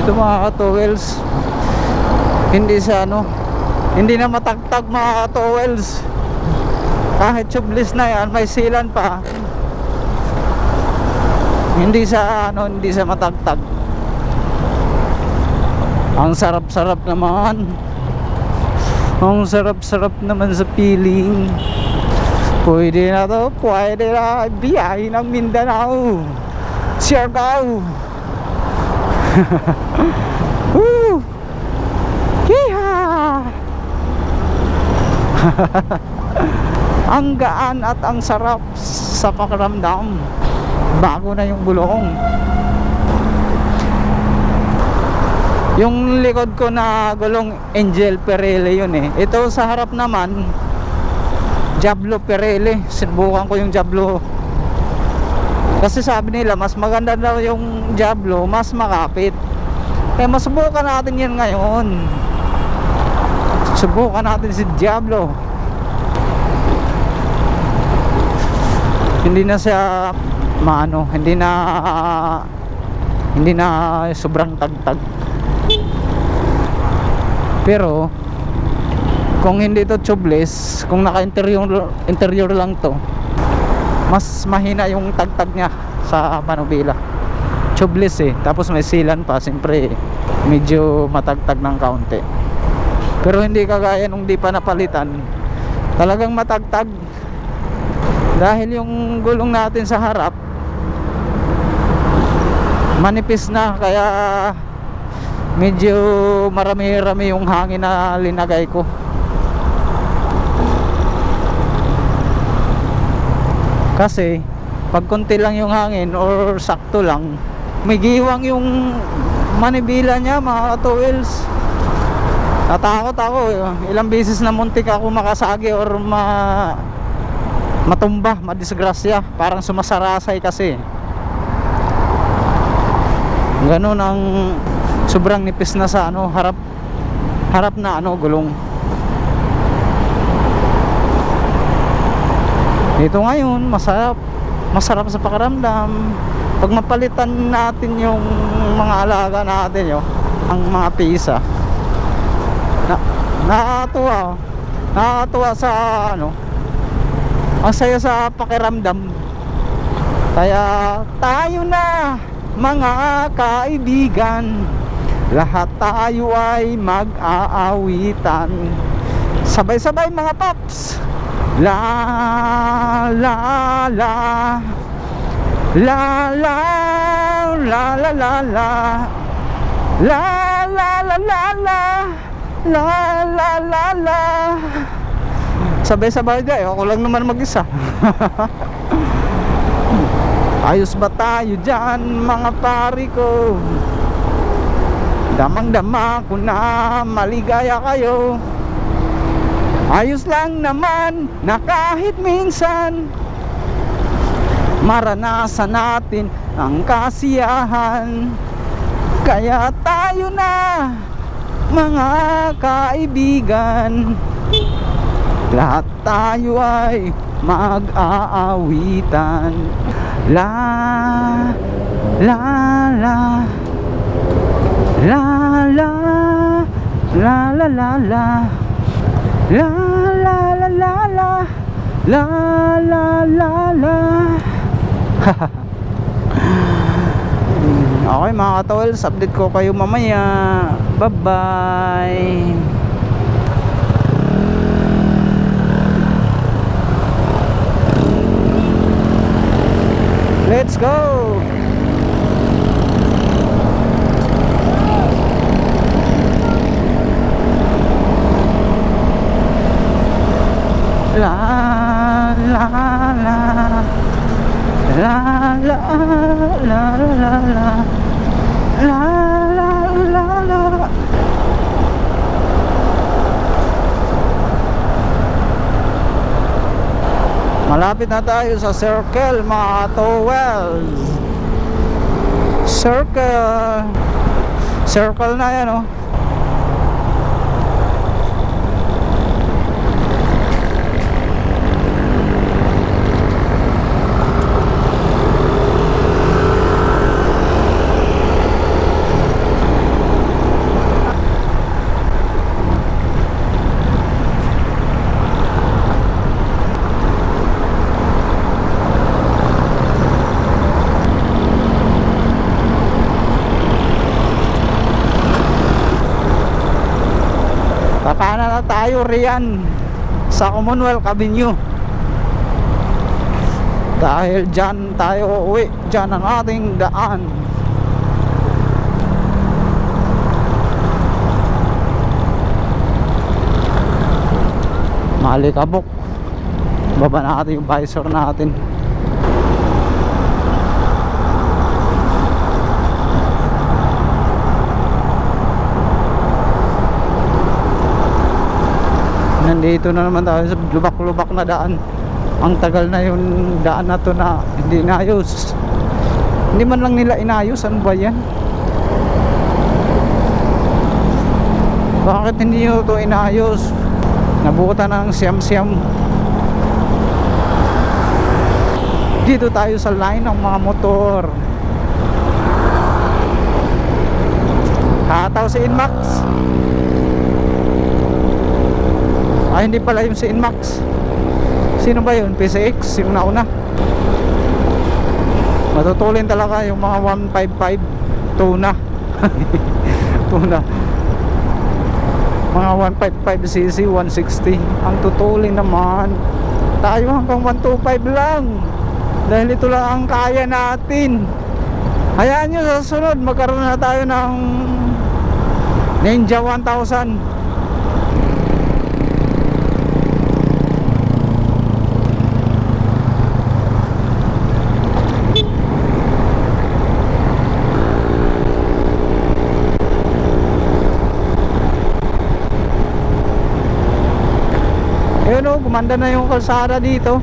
Ito mga ka-towels, hindi siya hindi na matagtag mga ka-towels. Kahit tubeless na yan, may sealant pa, hindi siya matagtag. Ang sarap-sarap naman. Ang sarap-sarap naman sa feeling. Pwede na biyahe ng Mindanao, Siargao. Woo! Yeehaw! Ang gaan at ang sarap sa pakiramdam. Bago na yung gulong. Yung likod ko na gulong Angel Pirelli yun eh. Ito sa harap naman Diablo Pirelli. Sinubukan ko yung Diablo, kasi sabi nila mas maganda daw yung Diablo, mas makapit. Eh masubukan natin yan ngayon. Subukan natin si Diablo. Hindi na siya hindi na sobrang tagtag. Pero kung hindi to tubeless, kung naka-interior lang to, mas mahina yung tagtag niya sa manubila. Tubeless eh, tapos may sealant pa, siyempre medyo matagtag ng kaunti. Pero hindi kagaya nung di pa napalitan, talagang matagtag. Dahil yung gulong natin sa harap manipis na, kaya medyo marami-rami yung hangin na linagay ko. Kasi pag konti lang yung hangin or sakto lang, may giwang yung manibela niya mga ka-towels. Natakot ako, ilang beses na muntik ako makasagi or matumba, madisgrasya. Parang sumasarasay kasi. Ganun ang sobrang nipis na sa harap na gulong. Dito ngayon masarap sa pakiramdam pag mapalitan natin yung mga alaga natin, ang mga pisa. Nakakatuwa sa ang saya sa pakiramdam. Kaya tayo na mga kaibigan, lahat tayo ay mag-aawitan. Sabay-sabay mga paps. La la la la la la la la la la la la la la la la la la. Sabay-sabay guys, ako lang naman mag-isa. Ayos ba tayo dyan mga pari ko? Damang-dama ko na maligaya kayo. Ayos lang naman na kahit minsan maranasan natin ang kasiyahan. Kaya tayo na mga kaibigan, lahat tayo ay mag-aawitan. La la la la la la la la la la la la la la la la la la. Okay mga ka-towels, update ko kayo mamaya. Bye bye. Let's go. La la la la la la la la la la la. Malapit na tayo sa circle mga towels. Circle na yan na tayo riyan sa Commonwealth Avenue. Dahil dyan tayo uuwi, dyan ang ating daan. Malikabok. Baba natin yung visor natin. Nandito na naman tayo sa lubak-lubak na daan. Ang tagal na yung daan na to na hindi inayos. Hindi man lang nila inayos. Ano ba yan? Bakit hindi nyo to inayos? Nabutan ng siyam-siyam. Dito tayo sa line ng mga motor. Hataw si Inmax. Ay, hindi pala yung si Inmax. Sino ba yun? PCX, yung nauna. Matutulin talaga yung mga 155 tuna. Tuna. Mga 155cc, 160. Ang tutulin naman. Tayo hanggang 125 lang. Dahil ito lang ang kaya natin. Hayaan nyo sa sunod magkaroon na tayo ng Ninja 1000. Ayun o, gumanda na yung kalsada dito.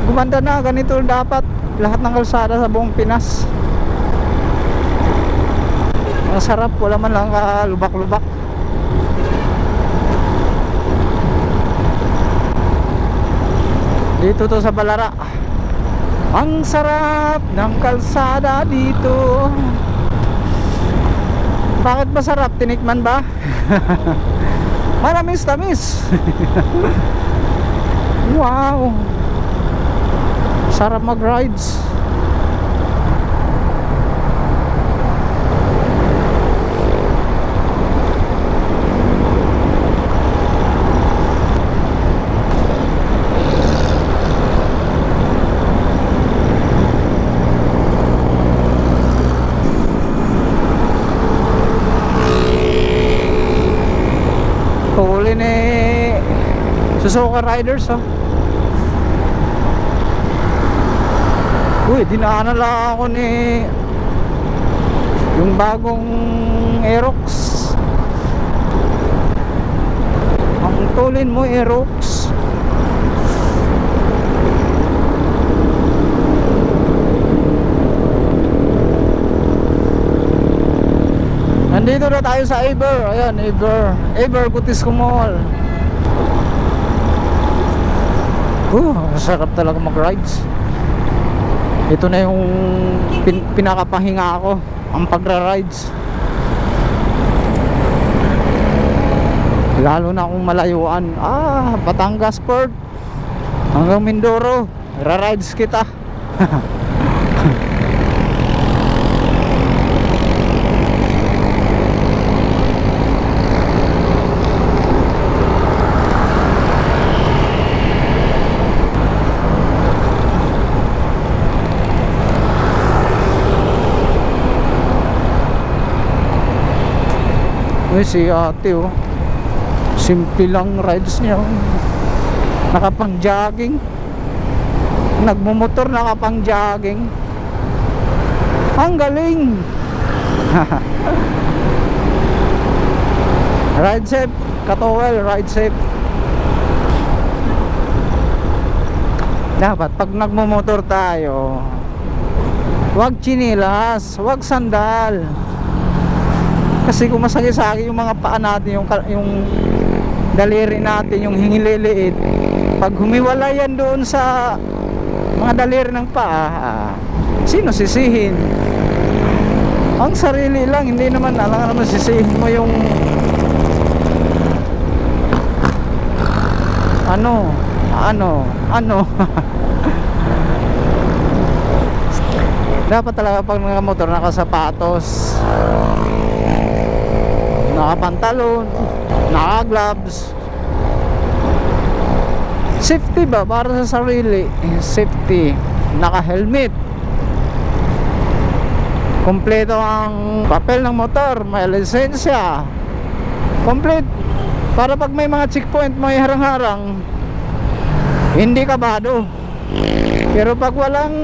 Gumanda na, ganito dapat lahat ng kalsada sa buong Pinas. Ang sarap, wala man lang lubak-lubak. Dito to sa Balara. Ang sarap ng kalsada dito. Bakit ba sarap? Tinikman ba? Manamis-tamis. Wow, sarap mag-rides. Huli ni Suzuka Riders, oh. Uy, dinaanan lang ako ni yung bagong Aerox. Ang tulin mo, Aerox. Nandito na tayo sa Ever. Ayan, Ever Kutisco Mall. Sarap talaga mag-rides. Ito na yung pinakapahinga ako, ang pagra-rides. Lalo na kung malayuan. Batangas Port hanggang Mindoro, ra-rides kita. Uy, si ate, oh. Simple lang rides niya. Nakapang jogging. Nagmumotor, nakapang jogging. Ang galing. Ride safe, Katowel, ride safe. Dapat pag nagmumotor tayo, wag chinilas, wag sandal. Kasi kung masagi-sagi yung mga paa natin, yung daliri natin, yung hingililiit, pag humiwala yan doon sa mga daliri ng paa, sino sisihin? Ang sarili lang, hindi naman alam naman sisihin mo yung ano dapat talaga pag nakamotor, nakasapatos, nakapantalon, naka-gloves, Safety ba? Para sa sarili. Safety. Naka-helmet. Kompleto ang papel ng motor. May lisensya. Complete. Para pag may mga checkpoint, may harang-harang, hindi kabado. Pero pag walang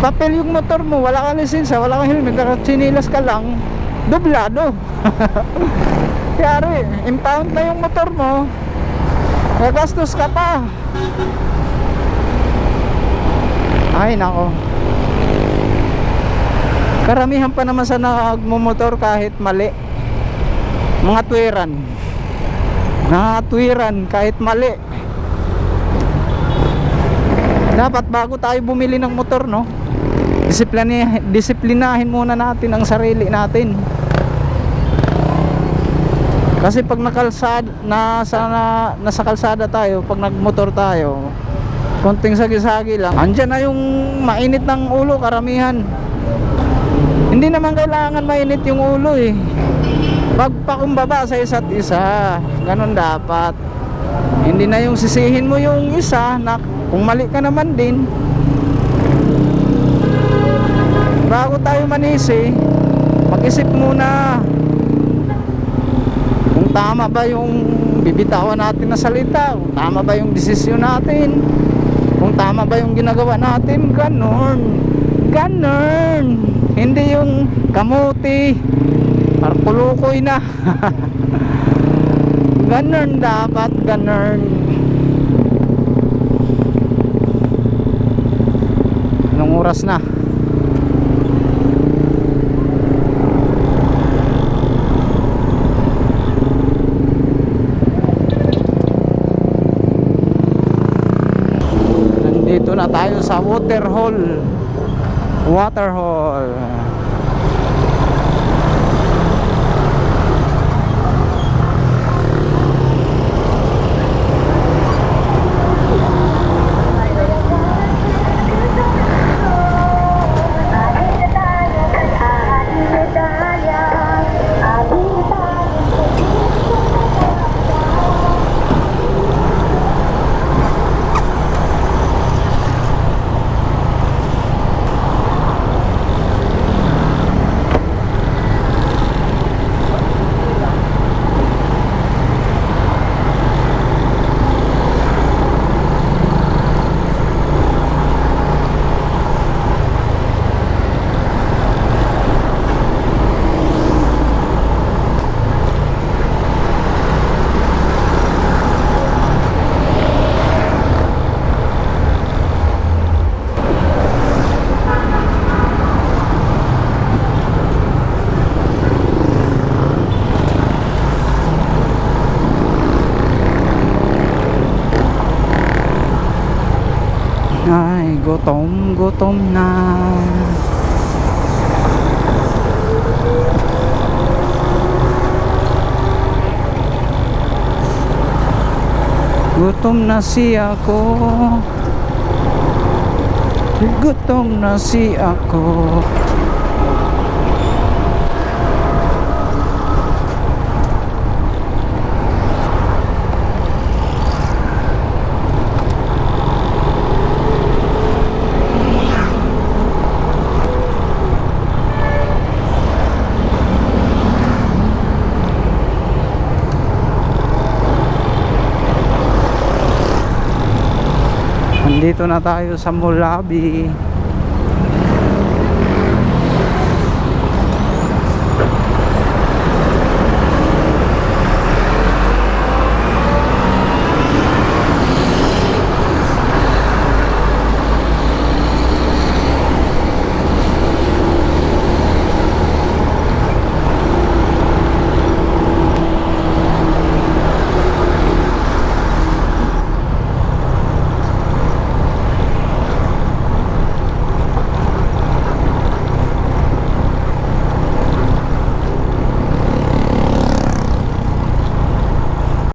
papel yung motor mo, wala kang lisensya, wala kang helmet, nakatsinilas ka lang, dublado. Kaya rin, impound na yung motor mo, gagastos ka pa. Ay nako, karamihan pa naman sa nagmumotor kahit mali, mga tuwiran kahit mali. Dapat bago tayo bumili ng motor, no, disiplinahin muna natin ang sarili natin. Kasi pag nasa kalsada tayo, pag nagmotor tayo, konting sagi-sagi lang, andyan na yung mainit ng ulo karamihan. Hindi naman kailangan mainit yung ulo eh. Pagpakumbaba sa isa't isa, ganun dapat. Hindi na yung sisihin mo yung isa na kung mali ka naman din. Bago tayo manisi, mag-isip muna kung tama ba yung bibitawan natin na salita, kung tama ba yung desisyon natin, kung tama ba yung ginagawa natin. Ganon. Hindi yung kamuti parkulukoy na. Ganon dapat, ganon. Anong oras na? Nandito na tayo sa water hole. Ay, gutom na. Gutom na siya ko. Gutom na siya ko. Dito na tayo sa Mulabi.